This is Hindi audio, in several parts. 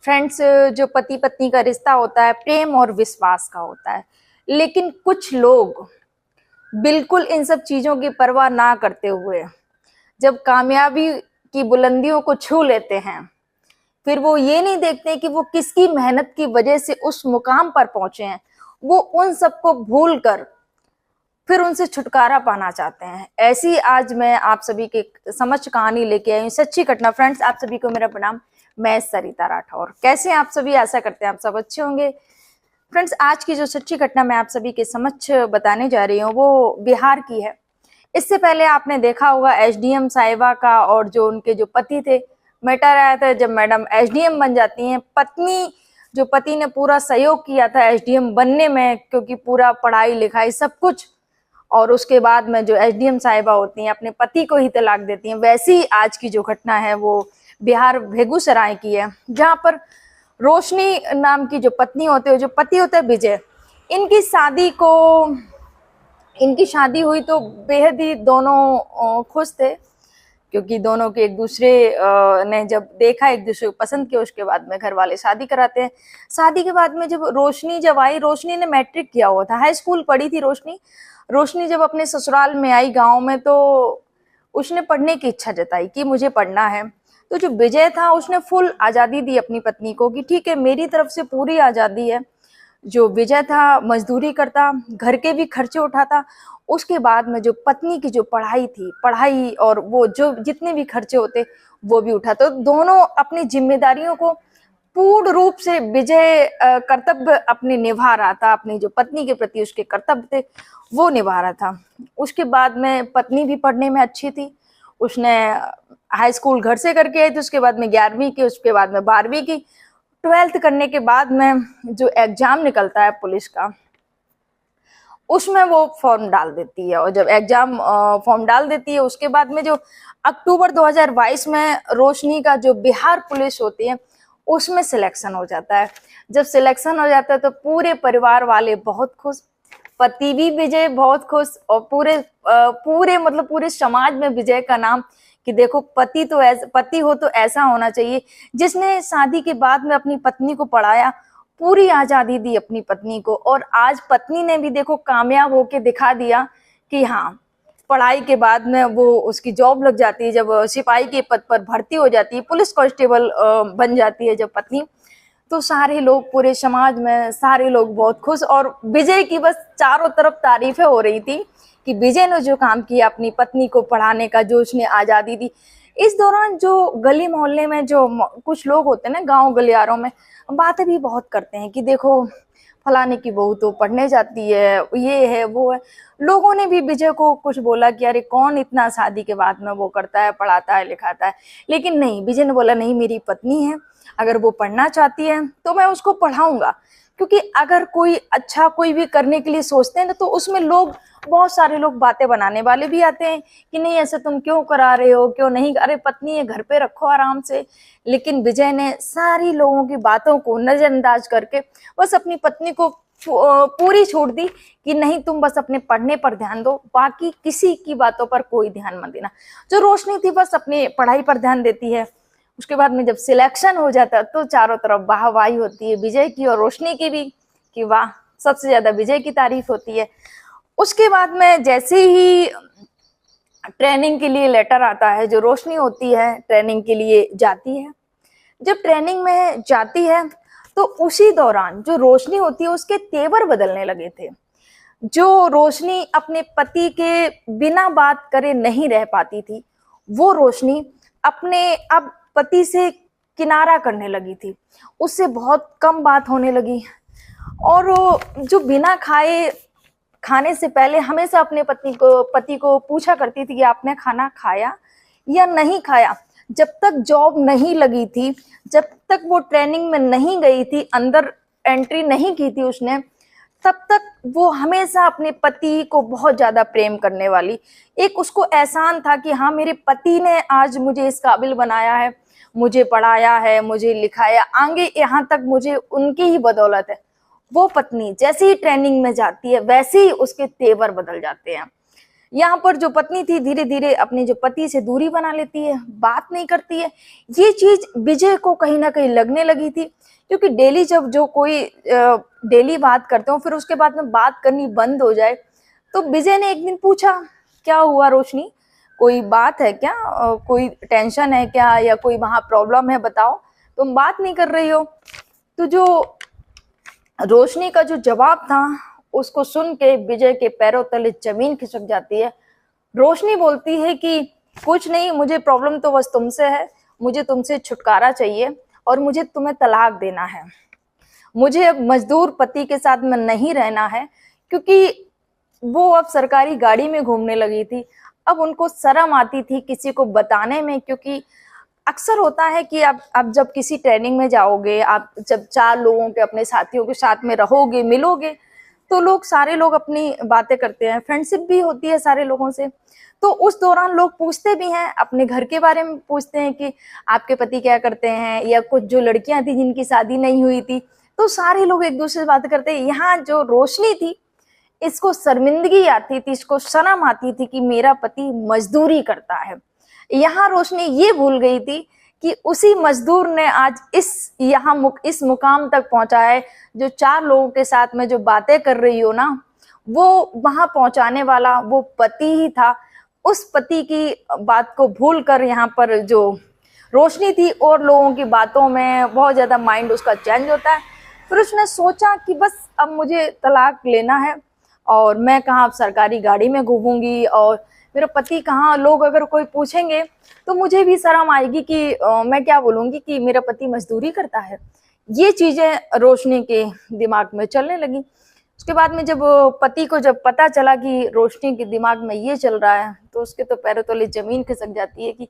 फ्रेंड्स, जो पति पत्नी का रिश्ता होता है प्रेम और विश्वास का होता है। लेकिन कुछ लोग बिल्कुल इन सब चीजों की परवाह ना करते हुए जब कामयाबी की बुलंदियों को छू लेते हैं, फिर वो ये नहीं देखते कि वो किसकी मेहनत की वजह से उस मुकाम पर पहुंचे हैं। वो उन सबको भूल कर फिर उनसे छुटकारा पाना चाहते हैं। ऐसी आज मैं आप सभी के समझ कहानी लेके आई हूँ, सच्ची घटना। फ्रेंड्स, आप सभी को मेरा प्रणाम। मैं सरिता राठौर। कैसे हैं आप सभी? आशा करते हैं आप सब अच्छे होंगे। फ्रेंड्स, आज की जो सच्ची घटना मैं आप सभी के समक्ष बताने जा रही हूँ वो बिहार की है। इससे पहले आपने देखा होगा एसडीएम साहिबा का और जो उनके जो पति थे, मैटर आया था जब मैडम एसडीएम बन जाती हैं। पत्नी जो पति ने पूरा सहयोग किया था एसडीएम बनने में, क्योंकि पूरा पढ़ाई लिखाई सब कुछ, और उसके बाद में जो एसडीएम साहिबा होती हैं अपने पति को ही तलाक देती हैं। वैसी ही आज की जो घटना है वो बिहार बेगूसराय की है, जहां पर रोशनी नाम की जो पत्नी होते हैं, जो पति होते हैं विजय, इनकी शादी हुई तो बेहद ही दोनों खुश थे, क्योंकि दोनों के एक दूसरे ने जब देखा, एक दूसरे को पसंद किया, उसके बाद में घर वाले शादी कराते हैं। शादी के बाद में जब रोशनी आई, रोशनी ने मैट्रिक किया हुआ था, हाई स्कूल पढ़ी थी रोशनी जब अपने ससुराल में आई गांव में, तो उसने पढ़ने की इच्छा जताई कि मुझे पढ़ना है। तो जो विजय था उसने फुल आज़ादी दी अपनी पत्नी को कि ठीक है, मेरी तरफ से पूरी आज़ादी है। जो विजय था मजदूरी करता, घर के भी खर्चे उठाता। उसके बाद में जो पत्नी की जो पढ़ाई और वो जो जितने भी खर्चे होते वो भी उठाते। तो दोनों अपनी जिम्मेदारियों को पूर्ण रूप से विजय कर्तव्य अपने निभा रहा था, अपनी जो पत्नी के प्रति उसके कर्तव्य थे वो निभा रहा था। उसके बाद में पत्नी भी पढ़ने में अच्छी थी, उसने हाई स्कूल घर से करके आई थी, उसके बाद में 11वीं की, उसके बाद में 12वीं की। 12th करने के बाद में जो एग्जाम निकलता है पुलिस का, उसमें वो फॉर्म डाल देती है। और जब एग्जाम फॉर्म डाल देती है, उसके बाद में जो अक्टूबर 2022 में रोशनी का जो बिहार पुलिस होती है उसमें सिलेक्शन हो जाता है। जब सिलेक्शन हो जाता है तो पूरे परिवार वाले बहुत खुश, पति भी विजय बहुत खुश, और पूरे समाज में विजय का नाम कि देखो पति हो तो ऐसा होना चाहिए, जिसने शादी के बाद में अपनी पत्नी को पढ़ाया, पूरी आजादी दी अपनी पत्नी को। और आज पत्नी ने भी देखो कामयाब होके दिखा दिया कि हाँ, पढ़ाई के बाद में वो उसकी जॉब लग जाती है, जब सिपाही के पद पर भर्ती हो जाती है, पुलिस कांस्टेबल बन जाती है जब पत्नी, तो सारे लोग, पूरे समाज में सारे लोग बहुत खुश। और विजय की बस चारों तरफ तारीफें हो रही थी कि विजय ने जो काम किया अपनी पत्नी को पढ़ाने का, जो उसने आज़ादी दी। इस दौरान जो गली मोहल्ले में जो कुछ लोग होते हैं ना, गांव गलियारों में, बातें भी बहुत करते हैं कि देखो फलाने की बहू तो पढ़ने जाती है, ये है वो है। लोगों ने भी विजय को कुछ बोला कि अरे कौन इतना शादी के बाद में वो करता है, पढ़ाता है, लिखाता है। लेकिन नहीं, विजय ने बोला नहीं, मेरी पत्नी है, अगर वो पढ़ना चाहती है तो मैं उसको पढ़ाऊंगा। क्योंकि अगर कोई भी करने के लिए सोचते हैं ना, तो उसमें बहुत सारे लोग बातें बनाने वाले भी आते हैं कि नहीं ऐसे तुम क्यों करा रहे हो, क्यों नहीं, अरे पत्नी है, घर पे रखो आराम से। लेकिन विजय ने सारी लोगों की बातों को नजरअंदाज करके बस अपनी पत्नी को पूरी छूट दी कि नहीं, तुम बस अपने पढ़ने पर ध्यान दो, बाकी किसी की बातों पर कोई ध्यान मत देना। जो रोशनी थी बस अपनी पढ़ाई पर ध्यान देती है। उसके बाद में जब सिलेक्शन हो जाता है तो चारों तरफ वाहवाही होती है विजय की और रोशनी की भी, कि वाह, सबसे ज्यादा विजय की तारीफ होती है। उसके बाद में जैसे ही ट्रेनिंग के लिए लेटर आता है, जो रोशनी होती है ट्रेनिंग के लिए जाती है। जब ट्रेनिंग में जाती है तो उसी दौरान जो रोशनी होती है उसके तेवर बदलने लगे थे। जो रोशनी अपने पति के बिना बात करे नहीं रह पाती थी, वो रोशनी अपने अब पति से किनारा करने लगी थी, उससे बहुत कम बात होने लगी। और जो बिना खाने से पहले हमेशा अपने पति को पूछा करती थी कि आपने खाना खाया या नहीं खाया। जब तक जॉब नहीं लगी थी, जब तक वो ट्रेनिंग में नहीं गई थी, अंदर एंट्री नहीं की थी उसने, तब तक वो हमेशा अपने पति को बहुत ज्यादा प्रेम करने वाली। एक उसको एहसान था कि हाँ, मेरे पति ने आज मुझे इस काबिल बनाया है, मुझे पढ़ाया है, मुझे लिखाया, आगे यहाँ तक मुझे उनकी ही बदौलत है। वो पत्नी जैसे ही ट्रेनिंग में जाती है वैसे ही उसके तेवर बदल जाते हैं। यहाँ पर जो पत्नी थी धीरे धीरे अपने जो पति से दूरी बना लेती है, बात नहीं करती है। ये चीज विजय को कहीं ना कहीं लगने लगी थी, क्योंकि डेली जब जो कोई डेली बात करते हो फिर उसके बाद में बात करनी बंद हो जाए। तो विजय ने एक दिन पूछा, क्या हुआ रोशनी, कोई बात है क्या, कोई टेंशन है क्या, या कोई वहां प्रॉब्लम है, बताओ, तुम बात नहीं कर रही हो। तो जो रोशनी का जो जवाब था उसको सुन के विजय के पैरों तले जमीन खिसक जाती है। रोशनी बोलती है कि कुछ नहीं, मुझे प्रॉब्लम तो बस तुमसे है, मुझे तुमसे छुटकारा चाहिए और मुझे तुम्हें तलाक देना है। मुझे अब मजदूर पति के साथ में नहीं रहना है, क्योंकि वो अब सरकारी गाड़ी में घूमने लगी थी। अब उनको शर्म आती थी किसी को बताने में, क्योंकि अक्सर होता है कि आप जब किसी ट्रेनिंग में जाओगे, आप जब 4 लोगों के अपने साथियों के साथ में रहोगे, मिलोगे, तो लोग सारे लोग अपनी बातें करते हैं, फ्रेंडशिप भी होती है सारे लोगों से। तो उस दौरान लोग पूछते भी हैं, अपने घर के बारे में पूछते हैं कि आपके पति क्या करते हैं, या कुछ जो लड़कियां थी जिनकी शादी नहीं हुई थी, तो सारे लोग एक दूसरे से बात करते हैं। यहाँ जो रोशनी थी, इसको शर्मिंदगी आती थी, इसको शर्म आती थी कि मेरा पति मजदूरी करता है। यहाँ रोशनी ये भूल गई थी कि उसी मजदूर ने आज इस मुकाम तक पहुंचा है। जो 4 लोगों के साथ में जो बातें कर रही हो ना, वो वहां पहुंचाने वाला वो पति ही था। उस पति की बात को भूलकर यहाँ पर जो रोशनी थी और लोगों की बातों में बहुत ज्यादा माइंड उसका चेंज होता है। फिर उसने सोचा कि बस अब मुझे तलाक लेना है, और मैं कहाँ अब सरकारी गाड़ी में घूमूंगी, और मेरा पति कहाँ, लोग अगर कोई पूछेंगे तो मुझे भी शर्म आएगी कि मैं क्या बोलूंगी कि मेरा पति मजदूरी करता है। ये चीजें रोशनी के दिमाग में चलने लगी। उसके बाद में जब पति को जब पता चला कि रोशनी के दिमाग में ये चल रहा है, तो उसके तो पैरों तले जमीन खिसक जाती है कि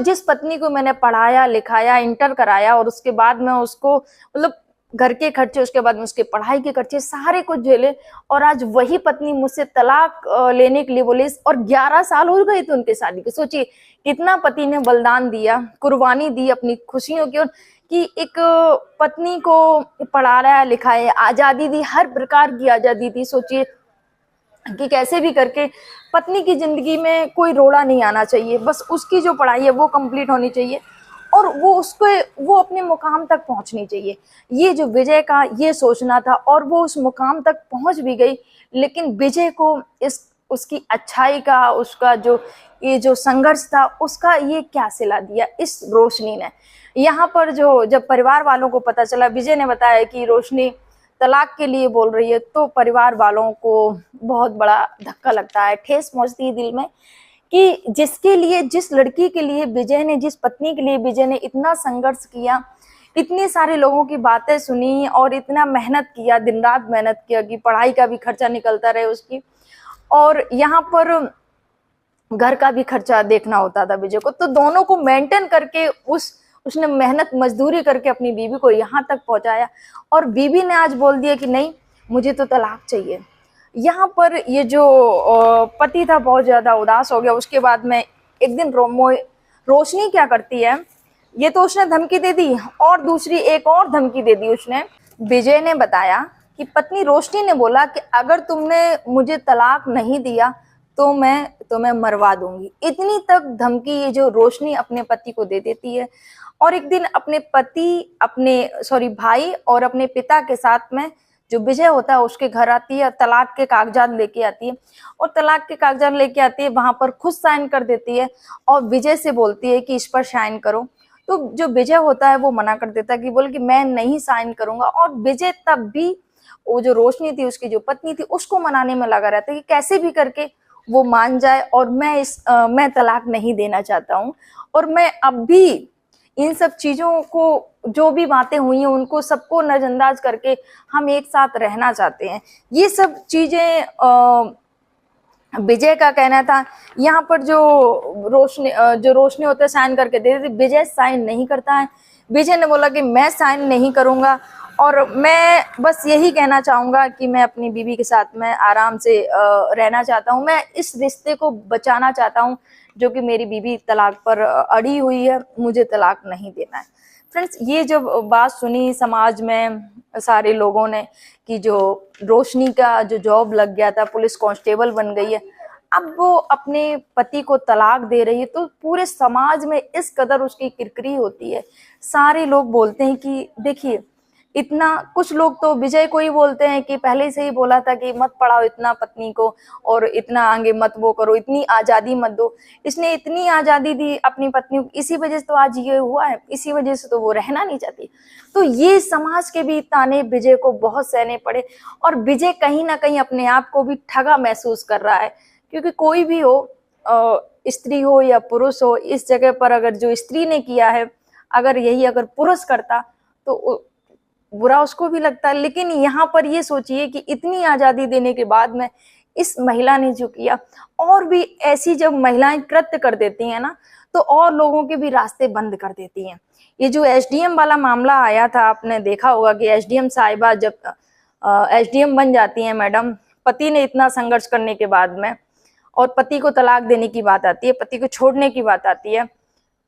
जिस पत्नी को मैंने पढ़ाया लिखाया, इंटर कराया, और उसके बाद में उसको मतलब घर के खर्चे, उसके बाद में उसके पढ़ाई के खर्चे सारे कुछ झेले, और आज वही पत्नी मुझसे तलाक लेने के लिए बोले, और 11 साल हो गए थे उनके शादी के। सोचिए कितना पति ने बलिदान दिया, कुर्बानी दी अपनी खुशियों की, और कि एक पत्नी को पढ़ाया लिखाया, आजादी दी, हर प्रकार की आजादी दी। सोचिए कि कैसे भी करके पत्नी की जिंदगी में कोई रोड़ा नहीं आना चाहिए, बस उसकी जो पढ़ाई है वो कंप्लीट होनी चाहिए, और वो अपने मुकाम तक पहुंचनी चाहिए। ये जो विजय का ये सोचना था, और वो उस मुकाम तक पहुंच भी गई। लेकिन विजय को उसकी अच्छाई का, उसका जो ये जो संघर्ष था, उसका ये क्या सिला दिया इस रोशनी ने। यहाँ पर जब परिवार वालों को पता चला, विजय ने बताया कि रोशनी तलाक के लिए बोल रही है, तो परिवार वालों को बहुत बड़ा धक्का लगता है, ठेस पहुंचती है दिल में कि जिस लड़की के लिए विजय ने, जिस पत्नी के लिए विजय ने इतना संघर्ष किया, इतने सारे लोगों की बातें सुनी, और इतना मेहनत किया, दिन रात मेहनत किया कि पढ़ाई का भी खर्चा निकलता रहे उसकी, और यहाँ पर घर का भी खर्चा देखना होता था विजय को। तो दोनों को मेंटेन करके उसने मेहनत मजदूरी करके अपनी बीवी को यहाँ तक पहुंचाया, और बीवी ने आज बोल दिया कि नहीं, मुझे तो तलाक चाहिए। यहाँ पर ये जो पति था बहुत ज्यादा उदास हो गया। उसके बाद में एक दिन रोशनी क्या करती है, ये तो उसने धमकी दे दी, और दूसरी एक और धमकी दे दी उसने। विजय ने बताया कि पत्नी रोशनी ने बोला कि अगर तुमने मुझे तलाक नहीं दिया तो मैं तुम्हें मरवा दूंगी। इतनी तक धमकी ये जो रोशनी अपने पति को दे देती है। और एक दिन अपने भाई और अपने पिता के साथ में जो विजय होता है उसके घर आती है, तलाक के कागजात लेके आती है, और तलाक के कागजात लेके आती है, वहां पर खुद साइन कर देती है, और विजय से बोलती है कि इस पर साइन करो। तो जो विजय होता है वो मना कर देता है कि बोल कि मैं नहीं साइन करूंगा। और विजय तब भी वो जो रोशनी थी, उसकी जो पत्नी थी, उसको मनाने में लगा रहता है कि कैसे भी करके वो मान जाए, और मैं तलाक नहीं देना चाहता हूँ, और मैं अब भी इन सब चीजों को, जो भी बातें हुई हैं उनको सबको नजरअंदाज करके हम एक साथ रहना चाहते हैं। ये सब चीजें विजय का कहना था। यहाँ पर जो रोशनी होता है साइन करके दे देती, विजय साइन नहीं करता है। विजय ने बोला कि मैं साइन नहीं करूंगा, और मैं बस यही कहना चाहूंगा कि मैं अपनी बीवी के साथ में आराम से रहना चाहता हूँ, मैं इस रिश्ते को बचाना चाहता हूँ जो कि मेरी बीवी तलाक पर अड़ी हुई है, मुझे तलाक नहीं देना है। फ्रेंड्स, ये जब बात सुनी समाज में सारे लोगों ने कि जो रोशनी का जो जॉब लग गया था, पुलिस कांस्टेबल बन गई है, अब वो अपने पति को तलाक दे रही है तो पूरे समाज में इस कदर उसकी किरकिरी होती है। सारे लोग बोलते हैं कि देखिए इतना, कुछ लोग तो विजय को ही बोलते हैं कि पहले से ही बोला था कि मत पढ़ाओ इतना पत्नी को और इतना आगे मत वो करो, इतनी आजादी मत दो। इसने इतनी आजादी दी अपनी पत्नी को, इसी वजह से तो आज ये हुआ है, इसी वजह से तो वो रहना नहीं चाहती। तो ये समाज के भी ताने विजय को बहुत सहने पड़े और विजय कहीं ना कहीं अपने आप को भी ठगा महसूस कर रहा है, क्योंकि कोई भी हो, स्त्री हो या पुरुष हो, इस जगह पर अगर जो स्त्री ने किया है अगर यही अगर पुरुष करता तो बुरा उसको भी लगता है। लेकिन यहाँ पर ये सोचिए कि इतनी आजादी देने के बाद में इस महिला ने जो किया, और भी ऐसी जब महिलाएं कृत्य कर देती हैं ना तो और लोगों के भी रास्ते बंद कर देती हैं। ये जो एसडीएम वाला मामला आया था, आपने देखा होगा कि एसडीएम साहिबा जब एसडीएम बन जाती हैं मैडम, पति ने इतना संघर्ष करने के बाद में और पति को तलाक देने की बात आती है, पति को छोड़ने की बात आती है,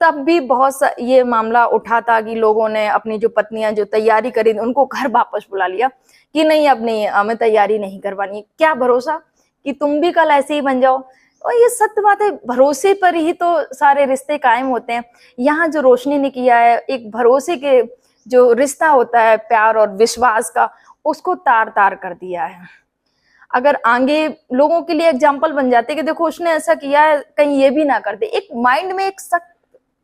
तब भी बहुत ये मामला उठा था कि लोगों ने अपनी जो पत्नियां जो तैयारी करी उनको घर वापस बुला लिया कि नहीं अब नहीं, हमें तैयारी नहीं करवानी। क्या भरोसा कि तुम भी कल ऐसे ही बन जाओ। और ये सत्य बात है, भरोसे पर ही तो सारे रिश्ते कायम होते हैं। यहाँ जो रोशनी ने किया है, एक भरोसे के जो रिश्ता होता है प्यार और विश्वास का, उसको तार तार कर दिया है। अगर आगे लोगों के लिए एग्जाम्पल बन जाते कि देखो उसने ऐसा किया है, कहीं ये भी ना कर दे। एक माइंड में एक शक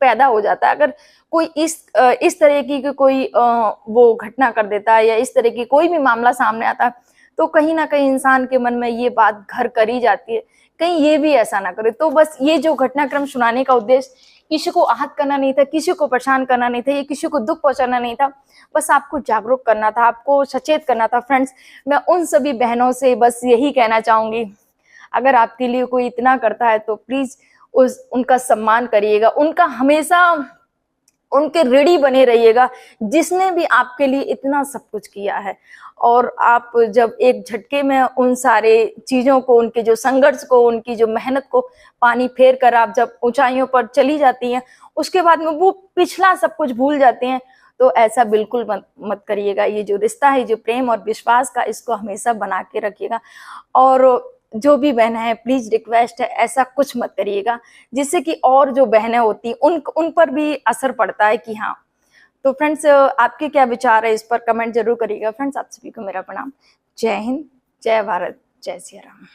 पैदा हो जाता है। अगर कोई इस तरह की कोई वो घटना कर देता है या इस तरह की कोई भी मामला सामने आता है तो कहीं ना कहीं इंसान के मन में ये बात घर कर ही जाती है, कहीं ये भी ऐसा ना करे। तो बस ये जो घटनाक्रम सुनाने का उद्देश्य किसी को आहत करना नहीं था, किसी को परेशान करना नहीं था, ये किसी को दुख पहुंचाना नहीं था, बस आपको जागरूक करना था, आपको सचेत करना था। फ्रेंड्स, मैं उन सभी बहनों से बस यही कहना चाहूंगी, अगर आपके लिए कोई इतना करता है तो प्लीज उनका सम्मान करिएगा, उनका हमेशा उनके ऋणी बने रहिएगा, जिसने भी आपके लिए इतना सब कुछ किया है। और आप जब एक झटके में उन सारे चीजों को, उनके जो संघर्ष को, उनकी जो मेहनत को पानी फेर कर आप जब ऊंचाइयों पर चली जाती हैं, उसके बाद में वो पिछला सब कुछ भूल जाते हैं, तो ऐसा बिल्कुल मत करिएगा। ये जो रिश्ता है, जो प्रेम और विश्वास का, इसको हमेशा बना के रखिएगा। और जो भी बहनें हैं, प्लीज रिक्वेस्ट है, ऐसा कुछ मत करिएगा जिससे कि और जो बहनें होती उन पर भी असर पड़ता है कि हाँ। तो फ्रेंड्स, आपके क्या विचार है इस पर कमेंट जरूर करिएगा। फ्रेंड्स, आप सभी को मेरा प्रणाम। जय हिंद, जय भारत, जय सिया राम।